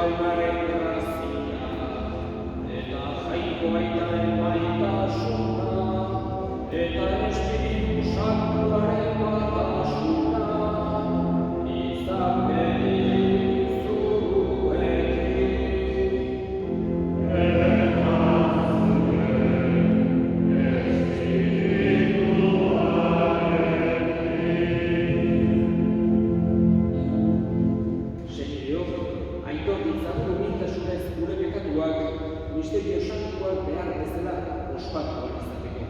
jaunaren grazia, eta jaiko baitaren maitasuna, eta Espiritu Santuaren batasuna, izan misterio santuak behar bezala ospatu ahal izateko.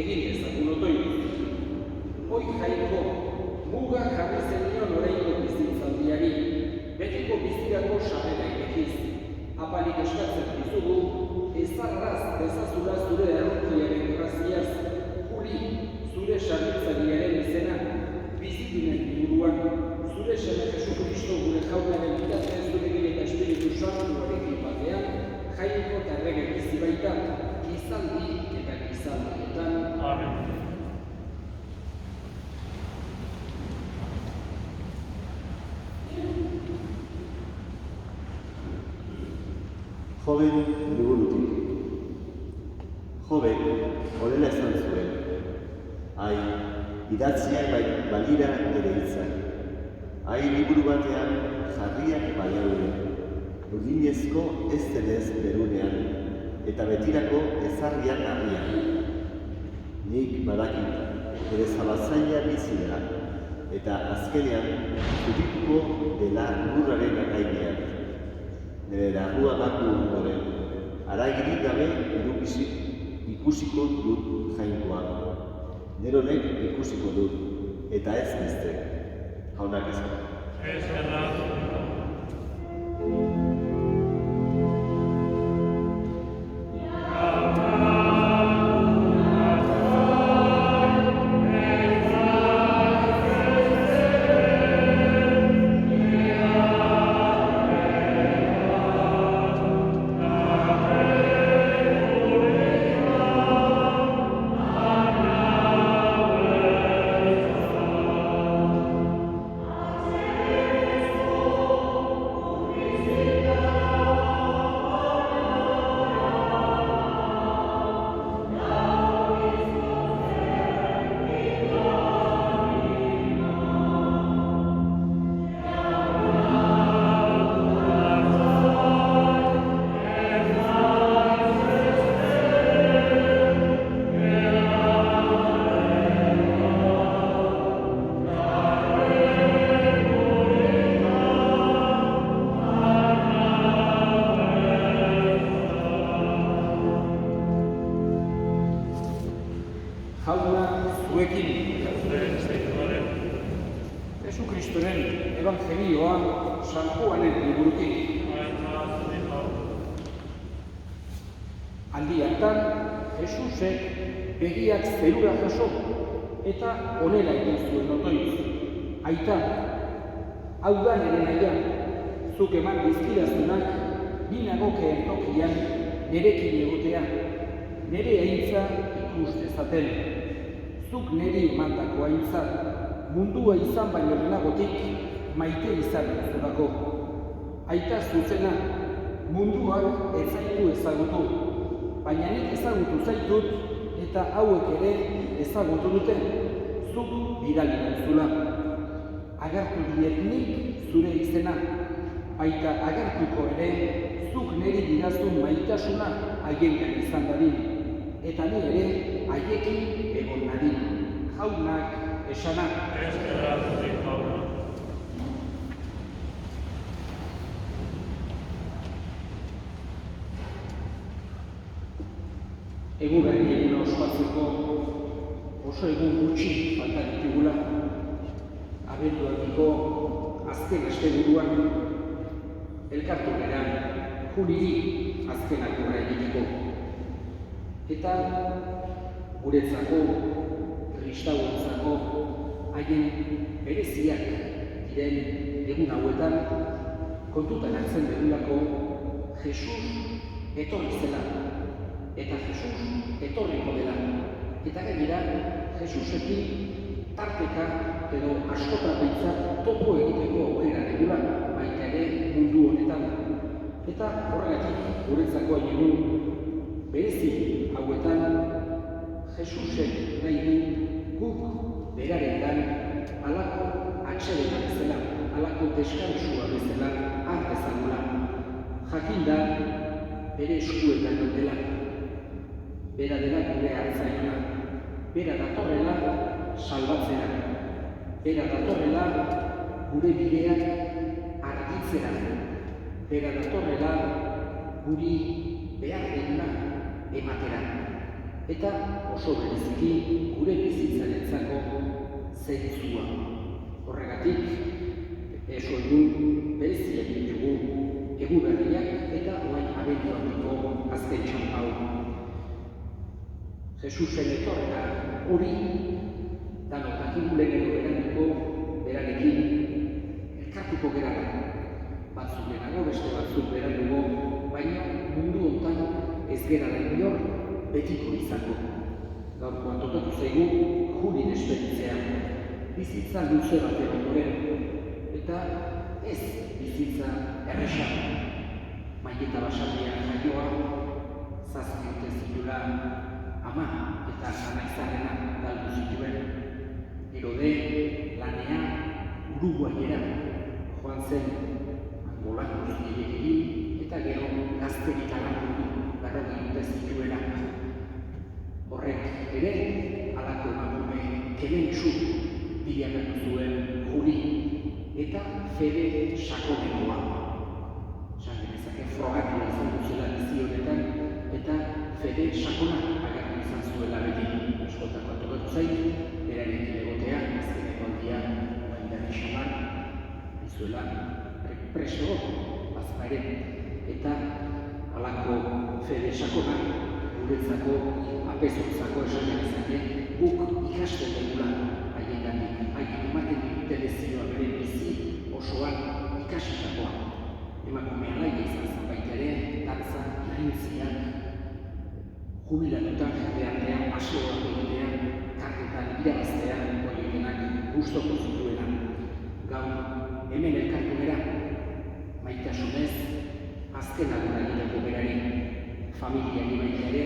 Egin ezagun otoin. Hoi jaiko, muga jarri zenion oraingo bizitzaldiari, betiko bizirako sarrera irekiz. Apalik eskatzen dizugu, ezarraz dezazula zure errokiaren graziaz, Juli, zure sarritzariaren izena, bizitinen inguruan, zure seme Jesukristo gure jaunaren bitartez zurekin eta Espiritu Santuarekin batean, jaiko eta errege bizi baita, gizaldi eta gizaldietan. Amen. Joven liburutik. Joven, horrela esan zuen. Ai, idatziak balira ere hitzak. Ai, liburu batean jarriak baiaude. Urdinezko ez denez berunean, eta betirako ezarriak harriak. Nik badakit, ere zabazaila bizi dela, eta azkenean zutituko dela lurraren akainean. Nire larrua baku ondoren, aragirik gabe ikusiko dut jainkoa. Neronek ikusiko dut, eta ez beste. Jaunak ezak. Jesukristoren evangelioa San Juanen liburutik. Aldi hartan, Jesusek begiak zerura jaso eta honela egin zuen otoiz. Aita, hau da nire nahian, zuk eman dizkidazunak binagokeen tokian nerekin egotea, nere aintza ikus dezaten. Zuk niri emandako aintza, mundua izan baino lehenagotik maite izan duzulako. Aita zuzena, munduak ez zaitu ezagutu, baina nik ezagutu zaitut eta hauek ere ezagutu dute, zuk bidali duzula. Agertu diet nik zure izena, baita agertuko ere zuk niri didazun maitasuna haiengan izan dadin, eta ni ere haiekin egon nadin. Jaunak esana. Egurari eguna ospatzeko oso egun gutxi falta ditugula. Abendualdiko azken asteburuan elkartu gara Juliri azken agurra egiteko. Eta guretzako, kristauentzako, haien bereziak diren egun hauetan kontutan hartzen dugulako Jesus etorri zela. Eta Jesus etorriko dela. Eta gainera, Jesusekin tarteka edo askotan behintzat topo egiteko aukera dugula, baita ere mundu honetan. Eta horregatik guretzako egun berezi hauetan Jesusek nahi du guk berarengan halako atsedena bezala, halako deskansua bezala har dezagula. Jakinda bere eskuetan dela. Bera dela gure hartzailea, bera datorrela salbatzera, bera datorrela gure bideak argitzera, bera datorrela guri behar deguna ematera, eta oso bereziki gure bizitzarentzako zentzua. Horregatik, eso egun bereziak ditugu eguberriak eta orain abendualdiko azken txanpau. Jesusen etorrera hori, danok dakigu lehenengo beranduko berarekin elkartuko gara. Batzuk lehenago, beste batzuk beranduko, baina mundu hontan ez gara inor betiko izango. Gaurkoan tokatu zaigu Julin esperitzea, bizitza luze baten ondoren, eta ez bizitza erresa. Maieta Basatia jaioa, 7 urte zitula ama eta anaizarrena galdu zituen. Herode lanean Uruguaiera joan zen Angolako guztiek egin eta gero gazterik alakundu 40 urte zituela. Horrek ere halako emakume kementsu bilakatu zuen Juli eta fede sakonekoa. Esan genezake frogatu izan duzela bizi honetan eta fede sakona agertu izan zuela beti. Eskoltako atokatu zait, berarekin egotea, azkeneko aldia, orain berri xamar, izuela preso bazka ere. Eta halako fede sakona guretzako apezontzako esan genezake guk ikasten dugula haiengandik, haien ematen ditute lezioa bere bizi osoan ikasitakoa. Emakumea laia izan zen baita ere, dantza, irrintziak, jubilatutan jende artean, paseoak egitea, kartetan irabaztea, horienak gustoko zituena. Gaur, hemen elkartu gara, maitasunez, azken agurra egiteko berari, familiari baita ere,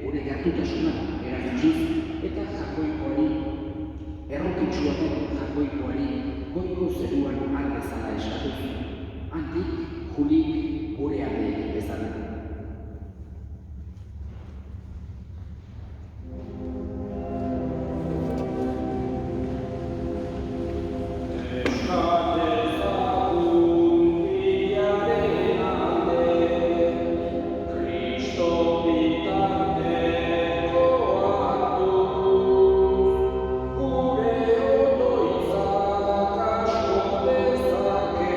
gure gertutasuna erakutziz, eta jakoikoari, errokitsua den jakoikoari, goiko zeruan ardezala eskatuz. Handik, Julik gure alde egin bezala. Gure otoitza kasko dezake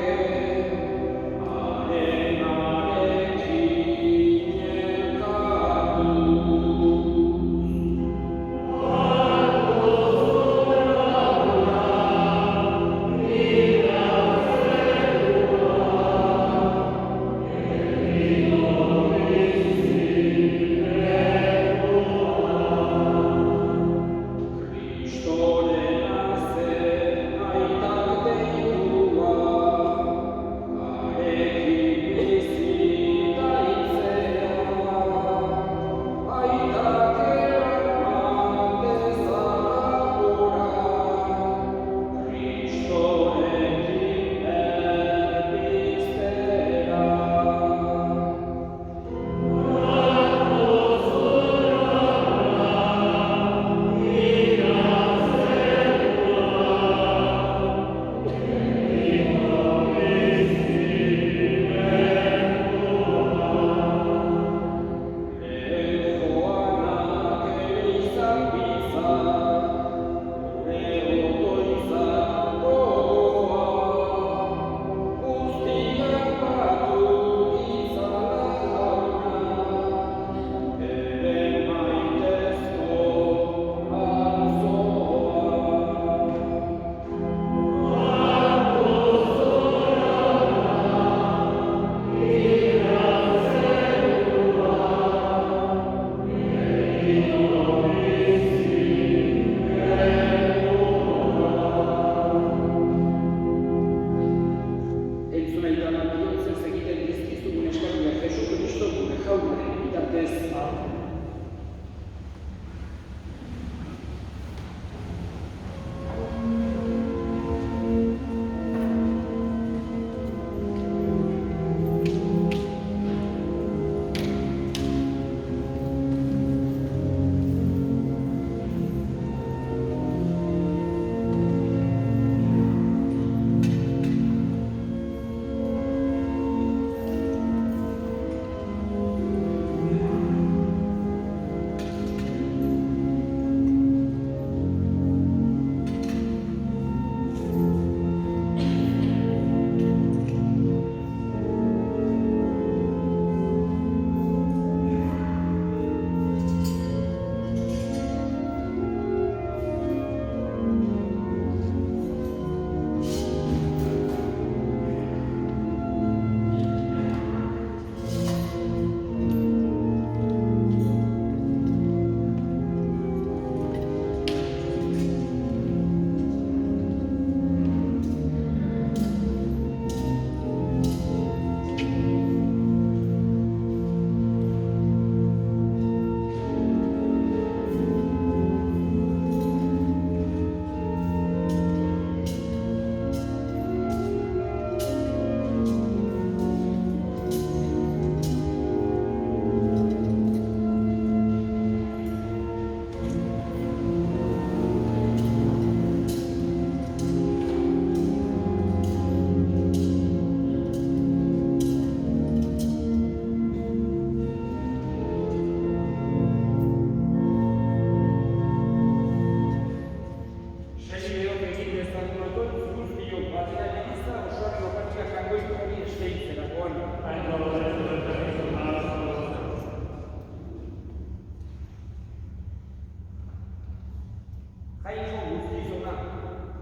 Jaimo guztizona,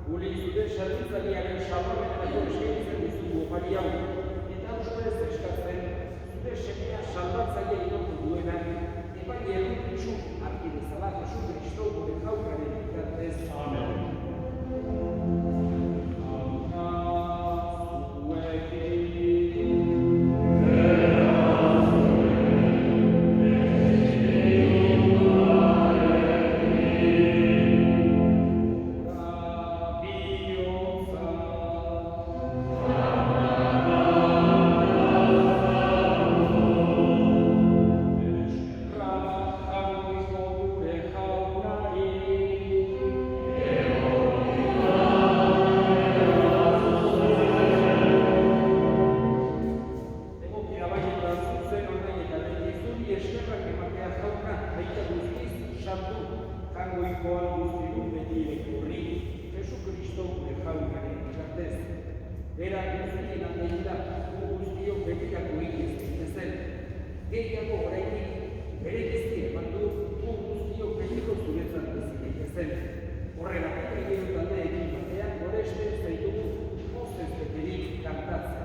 gure zure zerbitzariaren salbamenerako eskaintzen dizugu opari hau, eta ustez eskatzen, zure semea salbatzaile inotu duenak, epai edukitzu arki bezala Jesu Kristo gure jaukaren bitartez. Amen. Era guztien aldeira, guztiok betekako ikiz egitezen. Gehiago orainik, bere gizti eman du, guztiok beteko zuretzat bizi egitezen. Horrela, egin taldeekin batean, goreste zaitugu, mozez beterik kantatzen.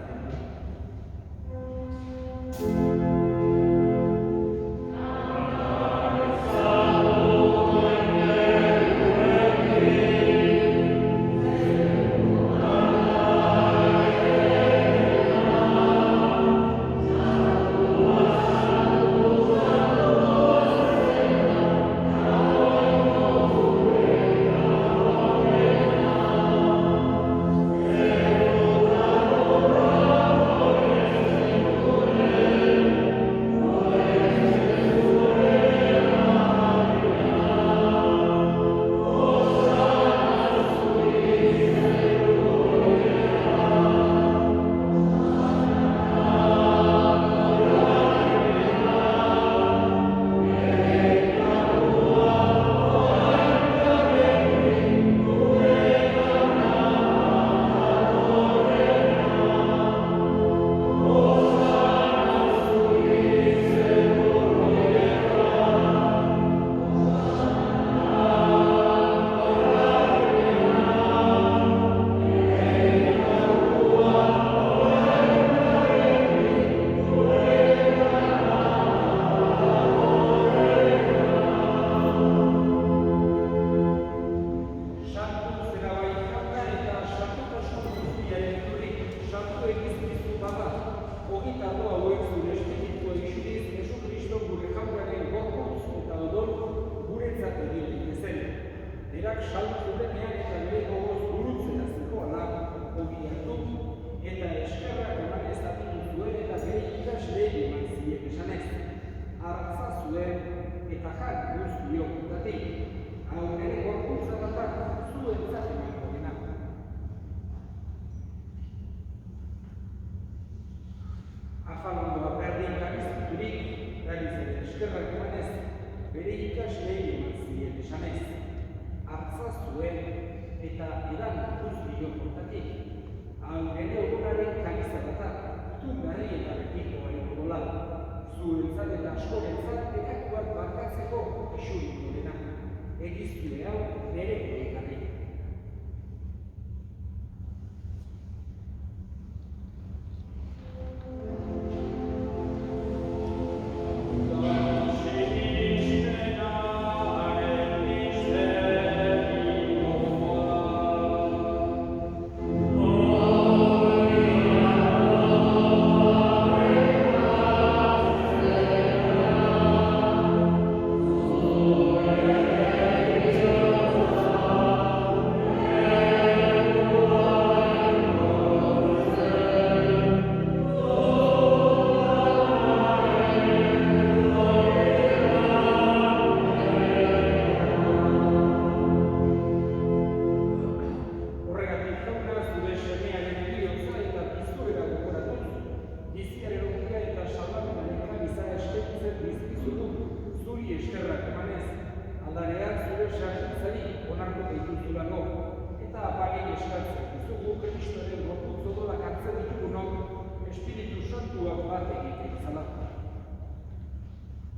Berak saltu denean eta bere gogoz burutzea zegoela, ogiatu eta eskerrak eman ezatitu zuen eta bere ikasleei eman ziek esanez. Artza zuen eta jar guztiok utatik. Hau ere gorputza batak zuentzat emango dena. Afalandoa berdin garizturik, garizaren eskerrak emanez, bere ikasleei eman ziek esanez. Artza zuen eta edan guztiok utatik. Hau ere egunaren kamizatatak, tungari eta betiko baino dola. Zuentzat eta askorentzat pekatuak barkatzeko isuriko dena. Egizkide hau nere egane.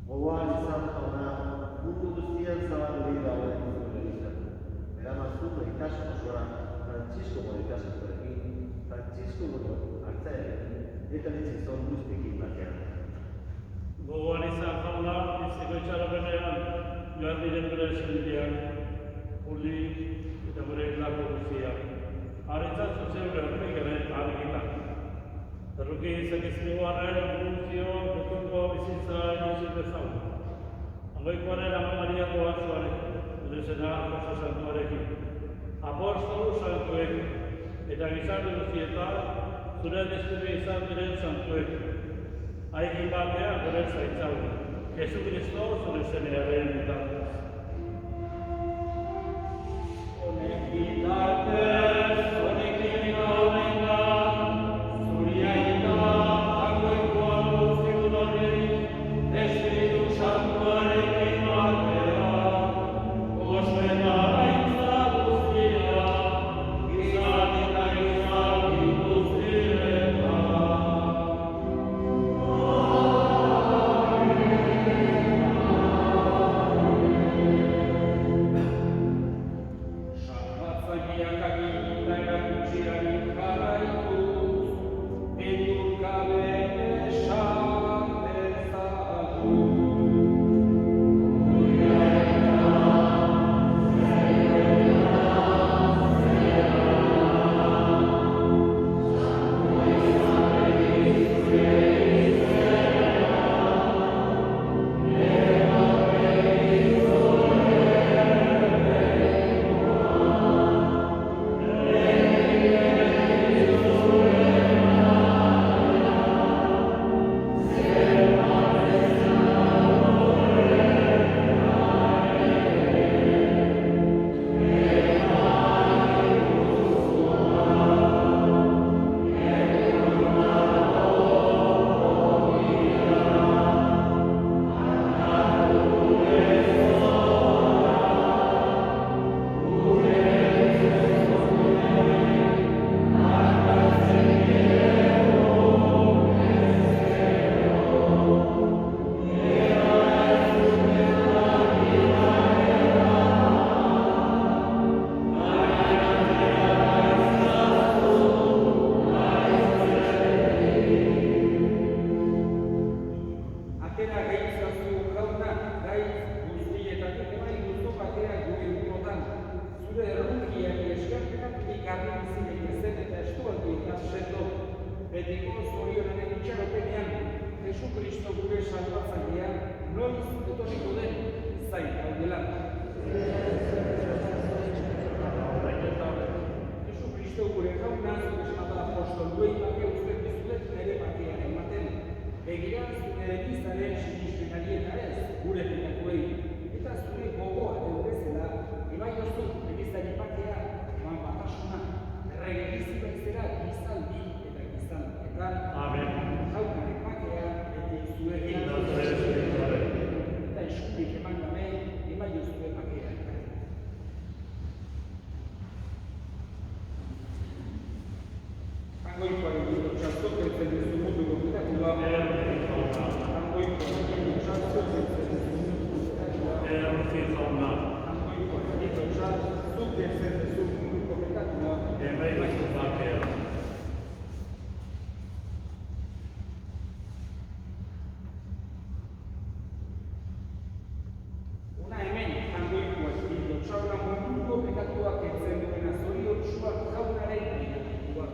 Gogoan izan jauna, mundu guztian zabaldu dira horren zure izan. Kristo hartzen, eta netzizon guztekin batean. Gogoan izan jauna, iziko itxaropenean, joan diren gure esendiak, uli eta gure hilako guztiak. Haritzat zuzen berrik ere argitan. Erruki izakizkigoaren guztio betunko bizitza inoiz bezaun. Angoikoaren ama Maria goatzuarekin, gure zena Jose Santuarekin, apostolu santuekin, eta gizarte guztietan, zure dizkide izan diren santuekin. Haikin batean gure zaitzaune, Jesu Kristo zure zenearen bitartez. Honek bitartez, honekin gaudengan, zuri aita, angoikoan guztitu dorri, Espiritu Santuarekin batean, osmena aitza guztia, gizan eta gizaki guztietan. Salbatzaileak aginduta erakutsiari jarraituz, beldurgabe esan dezagun. Atera gaitzazu jauna, gaitz guztietatik ebai duzu batera gure urotan. Zure errukiak eskertekatik garri bizinek ezen eta estualdi eta sendo. Betiko zorionaren itxaropenean, Jesu Kristo gure salbatzailea, noiz etorriko den zain gaudela. Jesu Kristo gure jauna, zure esmata apostol duei bake uzten dizuet nire bakea ematen. Begira zure egizaren sinismenari eta ez, gure pekatuei. Eta zure gogoa eurezela, ebai oso egizari bakea, eman batasuna, errege bizi baizera gizaldi eta gizaldietan. Amen. Jaunaren bakea, bete zuekin. Eta eskurik eman gabe, ebai zure bakea. Angoikoaren dut txastok eltzen duzu mundu gomutakula. Angoikoaren dut txastok eltzen duzu mundu gomutakula. Angoikoaren dut txastok eltzen duzu mundu gomutakula. Una hemen angoikoaren dut txaura munduko pekatuak eltzen duena zoriotsuak jaunaren pekatuak.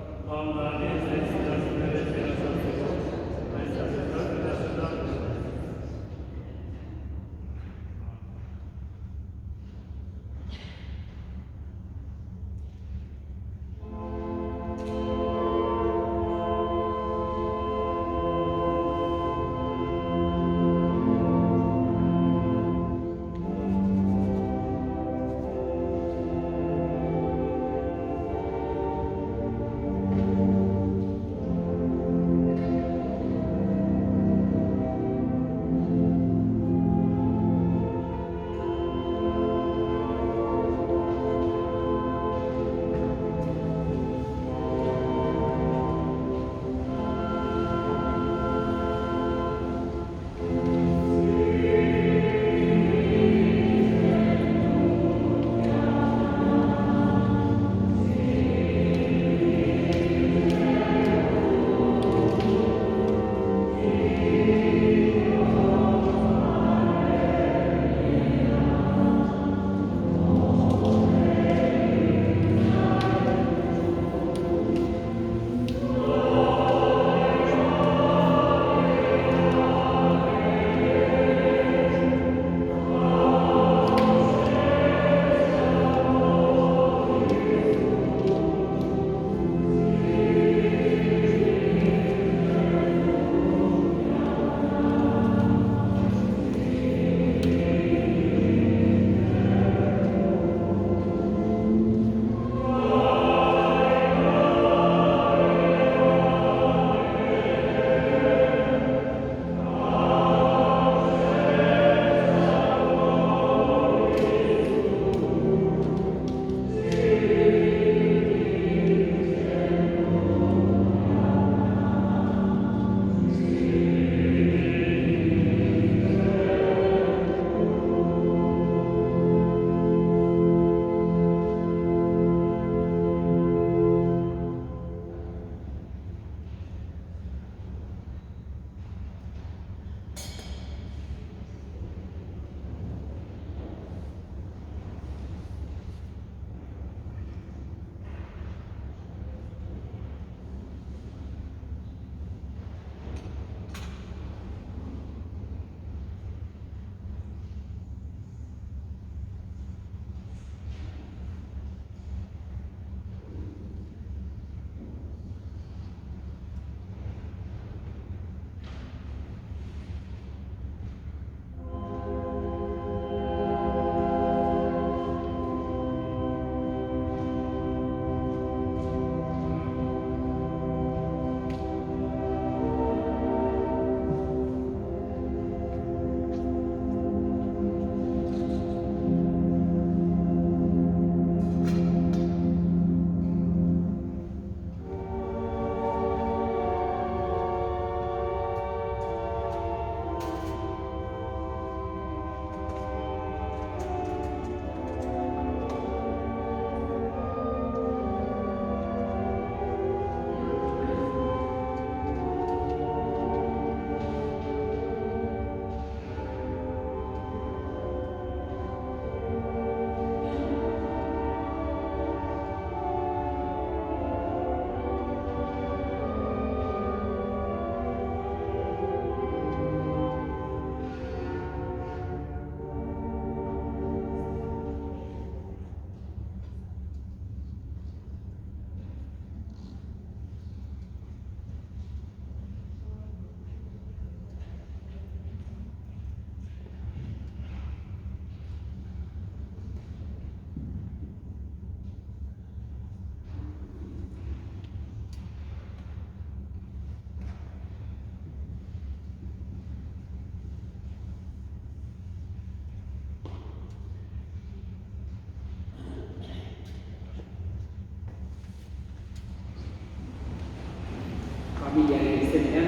familiaren izenean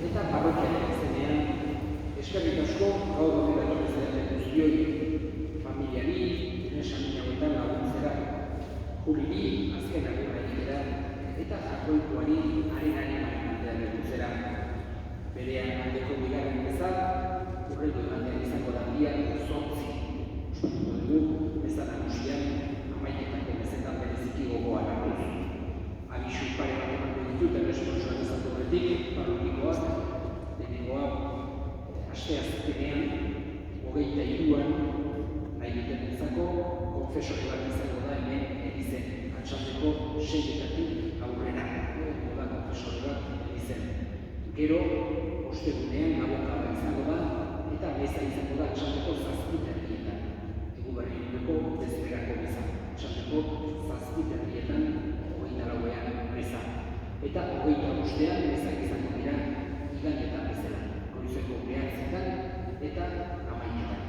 eta parrokiaren izenean eskerrik asko gaur honetara etorri zareten guztioi, familiari, esamin hauetan laguntzera, Juliri azken agurra egitera eta jakoikoari haren animarenaldean egutzera. Berean aldeko bigarren bezala, hurrengo igandean izango da dia 8. Ospatuko dugu, meza nagusian, hamaiketako mezetan bereziki gogoan hartuz. Abisu pare bat emango ditut erresponsoak izatu horretik, parrokikoak, lehenengoa, asteazkenean, 23an, nahi duten entzako, konfesore bat izango da hemen Elizen, atxaldeko 6-etatik aurrera, da konfesore bat Elizen. Gero, ostegunean abokada izango da, eta meza izango da atxaldeko 7-etan. Egu berriuneko bezperako meza, atxaldeko 7-etan, 24an meza. Eta 25ean meza izango dira iganetan bezala, goizeko 9etan eta 11etan.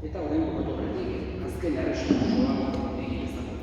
Eta orain bukatu horretik, azken erresponsoa egin dezagun.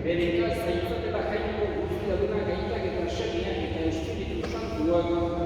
Bere zaintzat eta jainko guztia duna gaitak eta semiak eta Espiritu Santuak